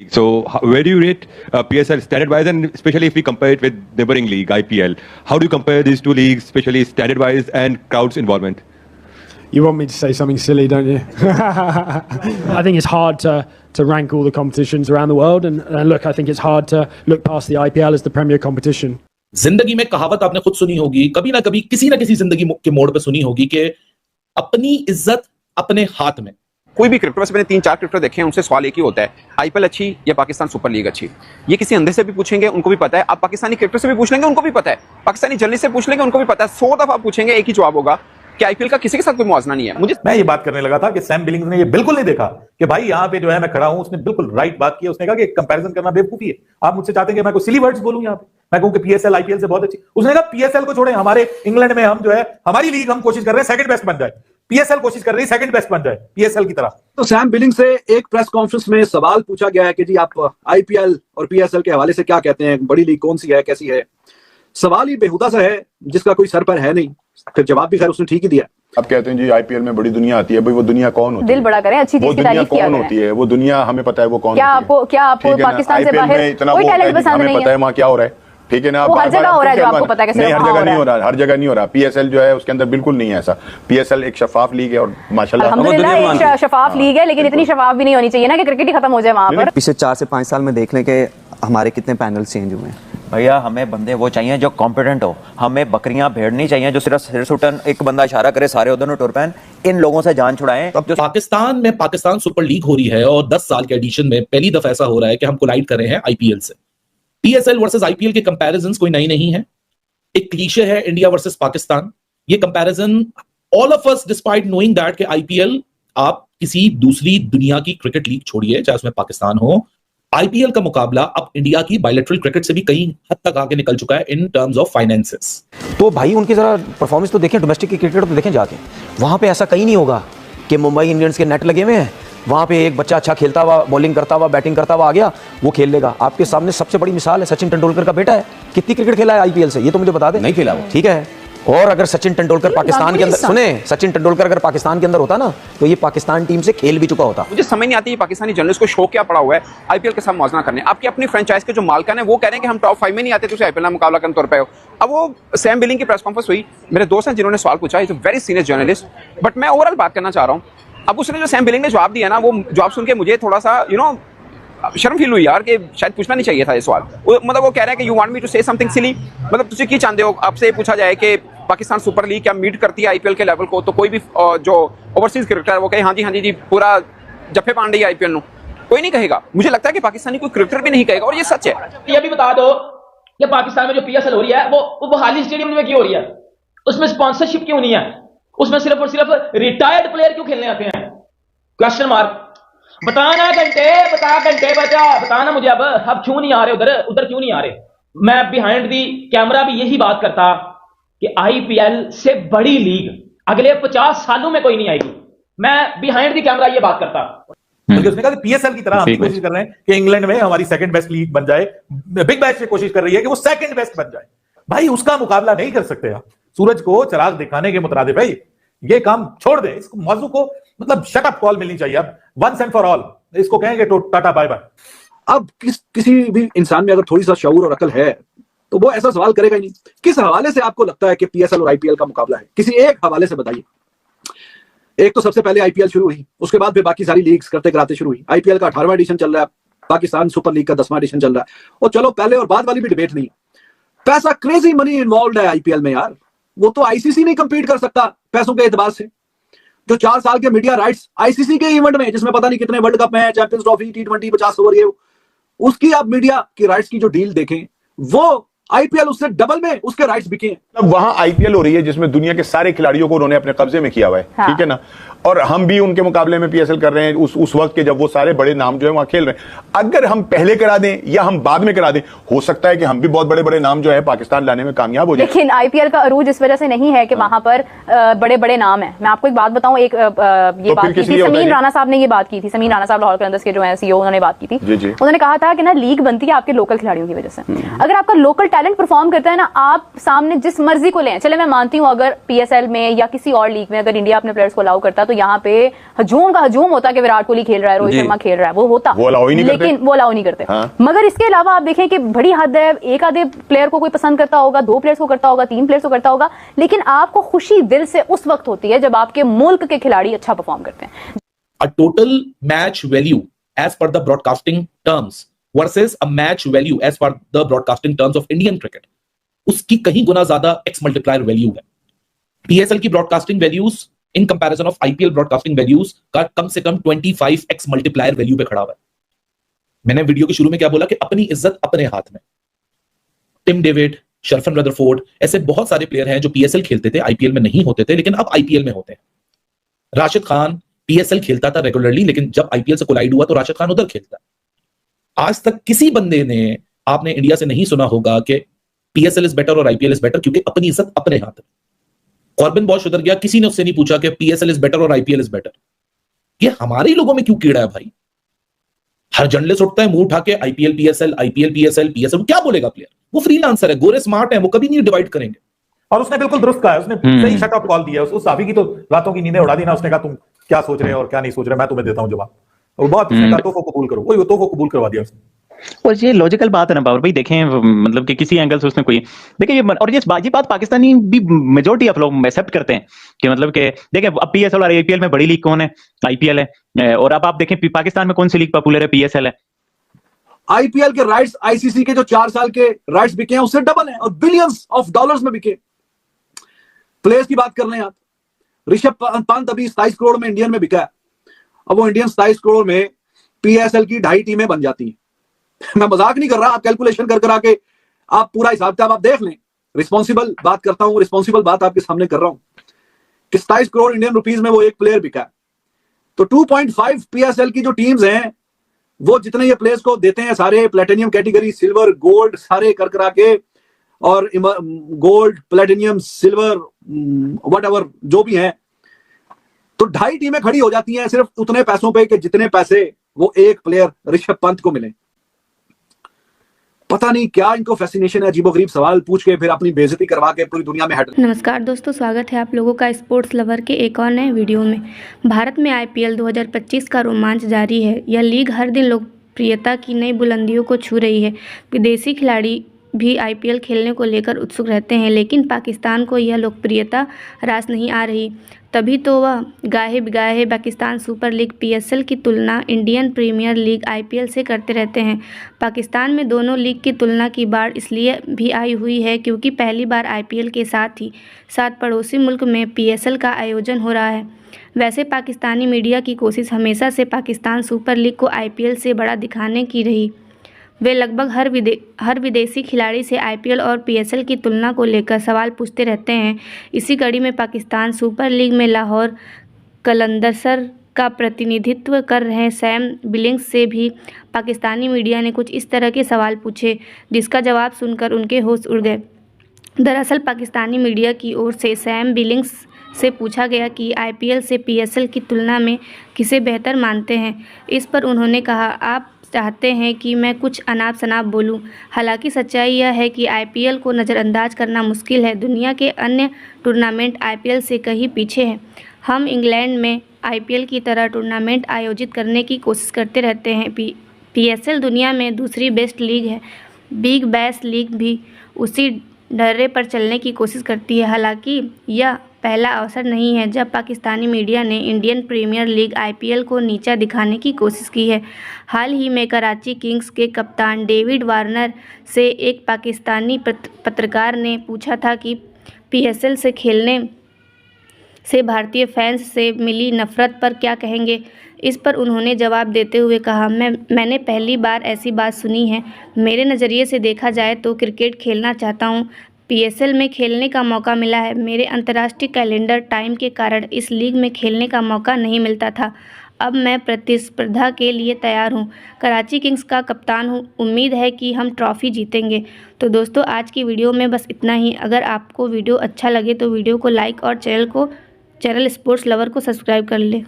So, where do you rate PSL standard-wise, and especially if we compare it with neighboring league IPL? How do you compare these two leagues, especially standard-wise and crowd's involvement? You want me to say something silly, don't you? I think it's hard to rank all the competitions around the world, and look, I think it's hard to look past the IPL as the premier competition. जिंदगी में कहावत आपने खुद सुनी होगी, कभी ना कभी किसी ना किसी जिंदगी के मोड़ पे सुनी होगी कि अपनी इज्जत अपने हाथ में। कोई भी क्रिकेटर, मैंने 3-4 क्रिकेटर देखे हैं, उनसे सवाल एक ही होता है, आईपीएल अच्छी या पाकिस्तान सुपर लीग अच्छी? ये किसी अंधे से भी पूछेंगे, उनको भी पता है। आप पाकिस्तानी क्रिकेटर से भी पूछ लेंगे, उनको भी पता है। पाकिस्तानी जर्नलिस्ट से पूछ लेंगे, उनको भी पता है। 100 दफा पूछेंगे, एक ही जवाब होगा कि आईपीएल का किसी के साथ कोई मुआवजा नहीं है। मैं ये बात करने लगा था कि सैम बिलिंग्स ने ये बिल्कुल नहीं देखा कि भाई यहाँ पे जो है मैं खड़ा हूं, उसने बिल्कुल राइट बात की। उसने कहा कि कंपैरिजन करना बेवकूफी है। आप मुझसे चाहते हैं कि मैं कोई सिली वर्ड्स बोलूं यहाँ पे, मैं कहूं कि पीएसएल आईपीएल से बहुत अच्छी। उसने कहा पीएसएल को छोड़े, हमारे इंग्लैंड में हम जो है, हमारी लीग हम कोशिश कर रहे हैं सेकंड बेस्ट बन जाए, पीएसएल कोशिश कर रही है सेकंड बेस्ट बन जाए पीएसएल की तरह। तो सैम बिलिंग से एक प्रेस कॉन्फ्रेंस में सवाल पूछा गया है कि जी आप आईपीएल और पीएसएल के हवाले से क्या कहते हैं, बड़ी लीग कौन सी है, कैसी है? सवाल ही बेहुदा सा है जिसका कोई सर पर है नहीं। फिर जवाब भी खैर उसने ठीक ही दिया। अब कहते हैं जी आईपीएल में बड़ी दुनिया आती है, भाई वो दुनिया कौन होती है? दिल बड़ा करें, अच्छी चीज की तारीफ किया कौन होती है? वो दुनिया हमें पता है वो कौन क्या होती है। क्या आपको पाकिस्तान से बाहर कोई टैलेंट पसंद नहीं है? पता है वहाँ क्या हो रहा है, ठीक है ना? वो हर जगह हो रहा है जो आपको पता है कि नहीं, हर जगह नहीं हो रहा, हर जगह नहीं हो रहा। पीएसएल जो है उसके अंदर बिल्कुल नहीं है ऐसा। पीएसएल एक शफाफ लीग है और माशाल्लाह अल्हम्दुलिल्लाह एक शफाफ लीग है, लेकिन इतनी शफाफ भी नहीं होनी चाहिए ना कि क्रिकेट ही खत्म हो जाए वहां पर। पिछले 4 से 5 साल में देख लें कि हमारे कितने पैनल चेंज हुए हैं। भैया हमें बंदे वो चाहिए जो कॉम्पिटेंट हो, हमें बकरियां भेड़ नहीं चाहिए जो सिर्फ सिरसुटन एक बंदा इशारा करे सारे उधर नो टुर पैन। इन लोगों से जान छुड़ाएं। अब जो पाकिस्तान में पाकिस्तान सुपर लीग हो रही है और 10 साल के एडिशन में पहली दफा ऐसा हो रहा है कि हम कोलाइड कर रहे हैं आईपीएल से। पीएसएल वर्सेस आईपीएल के कंपैरिजंस कोई नई नहीं है, एक क्लीशे है इंडिया वर्सेस पाकिस्तान। ये comparison all of us despite knowing that कि आईपीएल आप किसी दूसरी दुनिया की क्रिकेट लीग छोड़िए, चाहे उसमें पाकिस्तान हो, आईपीएल का मुकाबला अब इंडिया की बायलैटरल क्रिकेट से भी कई हद तक आगे निकल चुका है इन टर्म्स ऑफ फाइनेंसेस। तो भाई उनकी जरा परफॉर्मेंस तो देखें, डोमेस्टिक क्रिकेट तो देखें जाके। वहां पे ऐसा कहीं नहीं होगा कि मुंबई इंडियंस के नेट लगे हुए हैं, वहां पे एक बच्चा अच्छा खेलता हुआ, बॉलिंग करता हुआ, बैटिंग करता हुआ आ गया, वो खेल लेगा। आपके सामने सबसे बड़ी मिसाल है सचिन तेंदुलकर का बेटा है। कितनी क्रिकेट खेला है आईपीएल से, ये तो मुझे बता दे। नहीं खेला वो, ठीक है। और अगर सचिन तेंदुलकर पाकिस्तान के अंदर, सुने, सचिन तेंदुलकर अगर पाकिस्तान के अंदर होता ना तो ये पाकिस्तान टीम से खेल भी चुका होता। मुझे समझ नहीं आती है पाकिस्तानी जर्नलिस्ट को शौक क्या पड़ा हुआ है आईपीएल के साथ मौजना करने। आपकी अपनी फ्रेंचाइज के जो मालिकान है वो कह रहे हैं कि हम टॉप 5 में नहीं आते, तो आईपीएल में मुकाबला करने तौर पर हो। अब वो सैम बिलिंग की प्रेस कॉन्फ्रेंस हुई, मेरे दोस्त हैं जिन्होंने सवाल पूछा, is a very senior journalist, but मैं ओवरऑल बात करना चाह रहा हूँ। अब उसने जो सैम बिलिंग ने जवाब दिया ना, वो जवाब सुन के मुझे थोड़ा सा शर्म फील हुई यार कि शायद पूछना नहीं चाहिए था ये सवाल। मतलब वो कह रहे हैं कि you want me to say something silly, मतलब तुझे की चाहते हो, आपसे पूछा जाए कि पाकिस्तान सुपर लीग क्या मीट करती है आईपीएल के लेवल को, तो कोई भी जो ओवरसीज क्रिकेटर है वो कहे हाँ जी पूरा जफे पांडे आईपीएल नु, कोई नहीं कहेगा। मुझे लगता है कि पाकिस्तानी कोई क्रिकेटर भी नहीं कहेगा, और ये सच है। ये भी बता दो कि पाकिस्तान में जो पीएसएल हो रही है वो हाली स्टेडियम में क्यों हो रही है? उसमें स्पॉन्सरशिप क्यों नहीं है? उसमें सिर्फ और सिर्फ रिटायर्ड प्लेयर क्यों खेलने आते हैं? Question mark. बताना मुझे अब क्यों नहीं आ रहे उधर क्यों नहीं आ रहे? मैं बिहाइंड दी कैमरा भी यही बात करता कि आईपीएल से बड़ी लीग अगले 50 सालों में कोई नहीं आएगी। मैं बिहाइंड दी कैमरा ये बात करता। उसने कहा पीएसएल की तरह हम कोशिश कर रहे हैं कि इंग्लैंड में हमारी सेकंड बेस्ट लीग बन जाए। बिग बैश से कोशिश कर रही है कि वो सेकंड बेस्ट बन जाए। भाई उसका मुकाबला नहीं कर सकते आप। सूरज को चिराग दिखाने के मुतरादिफ भाई ये काम छोड़ दे। इसको मौजू को मतलब शट अप कॉल मिलनी चाहिए अब, वंस एंड फॉर ऑल। इसको कहेंगे तो टाटा बाय बाय। अब किसी भी इंसान में अगर थोड़ी सा शऊर और अकल है तो वो ऐसा सवाल करेगा ही नहीं। किस हवाले से आपको लगता है कि पीएसएल और आईपीएल का मुकाबला है? किसी एक हवाले से बताइए। एक तो सबसे पहले आईपीएल शुरू हुई, उसके बाद फिर बाकी सारी लीग्स करते कराते शुरू हुई। आईपीएल का 18वां एडिशन चल रहा है, पाकिस्तान सुपर लीग का 10वां एडिशन चल रहा है। और चलो पहले और बाद वाली भी डिबेट नहीं, पैसा क्रेजी मनी इन्वॉल्व है आईपीएल में यार। वो तो आईसीसी नहीं कंपीट कर सकता पैसों के एतबार से। जो 4 साल के मीडिया राइट्स आईसीसी के इवेंट में, जिसमें पता नहीं कितने वर्ल्ड कप में, चैंपियंस ट्रॉफी, T20, 50 ओवर, ये उसकी आप मीडिया की राइट्स की जो डील देखें, वो आईपीएल उससे डबल में उसके राइट्स बिके हैं। अब वहां आईपीएल हो रही है जिसमें दुनिया के सारे खिलाड़ियों को उन्होंने अपने कब्जे में किया हुआ है। हाँ। ठीक है ना? और हम भी उनके मुकाबले में पीएसएल कर रहे हैं उस वक्त के जब वो सारे बड़े नाम जो है वहां खेल रहे हैं। अगर हम पहले करा दें या हम बाद में करा दें, हो सकता है कि हम भी बहुत बड़े बड़े नाम जो है पाकिस्तान लाने में कामयाब हो जाए। लेकिन आईपीएल का अरूज इस वजह से नहीं है कि वहां पर बड़े बड़े नाम है। मैं आपको एक बात बताऊं, एक ये बात की थी समीन राणा साहब ने, ये बात की थी समीन राणा साहब लाहौर कलंदर्स के जो है सीईओ, उन्होंने बात की थी। उन्होंने कहा था कि ना लीग बनती है आपके लोकल खिलाड़ियों की वजह से। अगर आपका लोकल टैलेंट परफॉर्म करता है ना, आप सामने जिस मर्जी को लें, चले मैं मानती हूँ अगर पीएसएल में या किसी और लीग में अगर इंडिया अपने प्लेयर्स को अलाउ करता तो यहाँ पे हजूम का हजूम होता कि विराट कोहली खेल रहा है, रोहित शर्मा खेल रहा है, वो होता, वो अलाउ ही नहीं करते। लेकिन वो अलाउ नहीं करते। मगर इसके अलावा आप देखें कि बड़ी हद है, एक आधे प्लेयर को कोई पसंद करता होगा, 2 प्लेयर्स को करता होगा, 3 प्लेयर्स को करता होगा, लेकिन आपको खुशी दिल से उस वक्त होती है जब आपके मुल्क के खिलाड़ी अच्छा परफॉर्म करते हैं। A total match value as per the broadcasting terms versus a match value as per the broadcasting terms of Indian cricket, उसकी कहीं गुना ज्यादा X multiplier वैल्यू है। PSL की broadcasting values in comparison of IPL broadcasting values का कम से कम 25x multiplier value पे खड़ा हुआ है। मैंने वीडियो के शुरू में क्या बोला कि अपनी इज्जत अपने हाथ में। टिम डेविड, शर्फन रदरफोर्ड, ऐसे बहुत सारे प्लेयर हैं जो PSL खेलते थे, IPL में नहीं होते थे, लेकिन अब IPL में होते हैं। राशिद खान PSL खेलता था रेगुलरली, लेकिन जब IPL से कोलाइड हुआ तो राशिद खान उधर खेलता है। आज तक किसी बंदे ने आपने इंडिया से नहीं सुना होगा कि PSL इज बेटर और IPL इज बेटर, क्योंकि अपनी इज्जत अपने हाथ में। कॉर्बिन बॉश उधर गया, किसी ने उससे नहीं पूछा कि PSL इज बेटर और IPL इज बेटर। ये हमारे ही लोगों में क्यों कीड़ा है भाई? हर जर्नलिस्ट उठता है मुंह उठा के IPL PSL, क्या बोलेगा प्लेयर? वो फ्रीलांसर है, गोरे स्मार्ट है, वो कभी नहीं डिवाइड करेंगे। और उसने बिल्कुल दुरुस्त कहा है, उसने सही शट ऑफ कॉल दिया। उस साफी की तो रातों की नींदें उड़ा दी ना। उसने कहा तुम क्या सोच रहे हो और क्या नहीं सोच रहे, मैं तुम्हें देता हूं जवाब। और बहुत उसने कहा तोहफा कबूल करो, वही वो तोहफा कबूल करवा दिया उसने। और ये लॉजिकल बात है ना बाबर भाई, देखें मतलब कि किसी एंगल से उसने कोई देखिए और ये बात पाकिस्तानी भी मेजोरिटी ऑफ लोग एक्सेप्ट करते हैं कि मतलब कि देखें अब PSL और IPL में बड़ी लीग कौन है? IPL है। और अब आप देखें पाकिस्तान में कौन सी लीग पॉपुलर है? PSL है। IPL के राइट्स ICC के जो 4 साल के राइट्स बिके हैं उससे डबल है और बिलियंस ऑफ डॉलर्स में बिके। प्लेयर्स की बात कर रहे हैं आप, ऋषभ पंत अभी 27 करोड़ में इंडियन में बिका है। अब वो इंडियन 27 करोड़ में PSL की 2.5 टीमें बन जाती हैं। मैं मजाक नहीं कर रहा, आप कैलकुलेशन कर आके आप पूरा हिसाब किताब आप देख लें। रिस्पॉन्सिबल बात करता हूं, रिस्पॉन्सिबल बात आपके सामने कर रहा हूं कि 27 करोड़ इंडियन रुपीस में वो एक प्लेयर बिका है। तो 2.5 PSL की जो टीम्स हैं वो जितने ये प्लेयर्स को देते हैं, सारे प्लेटिनियम कैटेगरी, सिल्वर, गोल्ड, सारे कर करा के, और गोल्ड, प्लेटिनियम, सिल्वर, व्हाटएवर जो भी हैं, तो 2.5 टीमें खड़ी हो जाती हैं सिर्फ उतने पैसों पे कि जितने पैसे वो एक प्लेयर ऋषभ पंत को मिले। पता नहीं क्या इनको फैसिनेशन है, अजीबोगरीब सवाल पूछ के फिर अपनी बेइज्जती करवा के पूरी दुनिया में हट। नमस्कार दोस्तों, स्वागत है आप लोगों का स्पोर्ट्स लवर के एक और नए वीडियो में। भारत में IPL 2025 का रोमांच जारी है। यह लीग हर दिन लोकप्रियता की नई बुलंदियों को छू रही है। विदेशी खिलाड़ी भी IPL खेलने को लेकर उत्सुक रहते हैं, लेकिन पाकिस्तान को यह लोकप्रियता रास नहीं आ रही। तभी तो वह गाहे बिगाहे पाकिस्तान सुपर लीग PSL की तुलना इंडियन प्रीमियर लीग IPL से करते रहते हैं। पाकिस्तान में दोनों लीग की तुलना की बाढ़ इसलिए भी आई हुई है क्योंकि पहली बार IPL के साथ पड़ोसी मुल्क में PSL का आयोजन हो रहा है। वैसे पाकिस्तानी मीडिया की कोशिश हमेशा से पाकिस्तान सुपर लीग को IPL से बड़ा दिखाने की रही। वे लगभग हर विदेशी खिलाड़ी से IPL और PSL की तुलना को लेकर सवाल पूछते रहते हैं। इसी कड़ी में पाकिस्तान सुपर लीग में लाहौर कलंदर्स का प्रतिनिधित्व कर रहे सैम बिलिंग्स से भी पाकिस्तानी मीडिया ने कुछ इस तरह के सवाल पूछे, जिसका जवाब सुनकर उनके होश उड़ गए। दरअसल पाकिस्तानी मीडिया की ओर से सैम बिलिंग्स से पूछा गया कि IPL से PSL की तुलना में किसे बेहतर मानते हैं। इस पर उन्होंने कहा, आप चाहते हैं कि मैं कुछ अनाप शनाप बोलूं। हालांकि सच्चाई यह है कि IPL को नज़रअंदाज करना मुश्किल है। दुनिया के अन्य टूर्नामेंट IPL से कहीं पीछे हैं। हम इंग्लैंड में IPL की तरह टूर्नामेंट आयोजित करने की कोशिश करते रहते हैं। PSL दुनिया में दूसरी बेस्ट लीग है। बिग बैश लीग भी उसी ढर्रे पर चलने की कोशिश करती है। हालांकि यह पहला अवसर नहीं है जब पाकिस्तानी मीडिया ने इंडियन प्रीमियर लीग IPL को नीचा दिखाने की कोशिश की है। हाल ही में कराची किंग्स के कप्तान डेविड वार्नर से एक पाकिस्तानी पत्रकार ने पूछा था कि PSL से खेलने से भारतीय फैंस से मिली नफरत पर क्या कहेंगे। इस पर उन्होंने जवाब देते हुए कहा, मैंने पहली बार ऐसी बात सुनी है। मेरे नज़रिए से देखा जाए तो क्रिकेट खेलना चाहता हूँ। PSL में खेलने का मौका मिला है। मेरे अंतर्राष्ट्रीय कैलेंडर टाइम के कारण इस लीग में खेलने का मौका नहीं मिलता था। अब मैं प्रतिस्पर्धा के लिए तैयार हूं। कराची किंग्स का कप्तान हूं। उम्मीद है कि हम ट्रॉफी जीतेंगे। तो दोस्तों, आज की वीडियो में बस इतना ही। अगर आपको वीडियो अच्छा लगे तो वीडियो को लाइक और चैनल स्पोर्ट्स लवर को सब्सक्राइब कर ले।